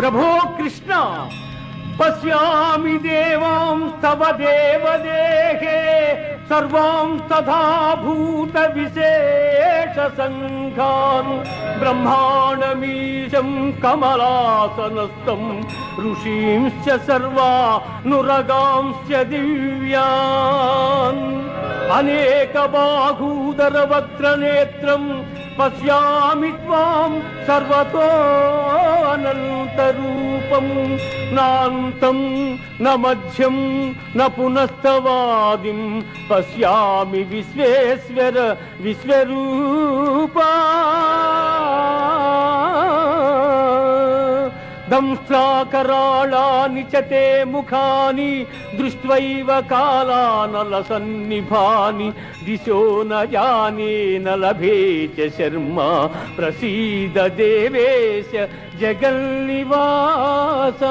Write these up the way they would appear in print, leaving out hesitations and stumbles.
प्रभो कृष्ण पश्यामि देवां तव देवदेहे सर्वां तथा भूत विशेष संघान् ब्रह्माण्डमीशं कमलासनस्थं ऋषींश्च सर्वानुरगांश्च दिव्यान् अनेक बाहूदर वक्त्रनेत्रं पश्यामि त्वां सर्वतो अनन्तरूपं नान्तं न मध्यं न पुनस्तवादिं पश्यामि विश्वेश्वर विश्वरूपा दंष्ट्राकराळानि च ते मुखानि दृष्ट्वैव कालानलसन्निभानि दिशो न जाने न लभे च शर्मा प्रसीद देवेश జగన్నివాస.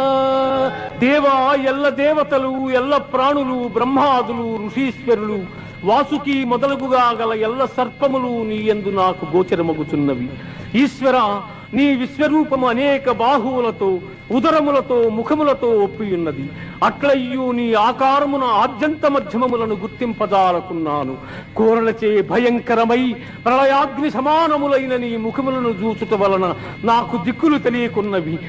దేవా, ఎల్ల దేవతలు, ఎల్ల ప్రాణులు, బ్రహ్మాదులు, ఋషీశ్వరులు, వాసుకి మొదలుగుగా గల ఎల్ల సర్పములు నీ యందు నాకు గోచరమగుచున్నవి. ఈశ్వర, నీ విశ్వరూపము అనేక బాహువులతో, ఉదరములతో, ముఖములతో ఒప్పియున్నది. అట్లయ్యూ నీ ఆకారమున ఆద్యంత మధ్యమములను గుర్తింపజాలకున్నాను. కోరలచే భయంకరమై ప్రళయాగ్ని సమానములైన నీ ముఖములను చూచుట వలన నాకు దిక్కులు తెలియకున్నవి.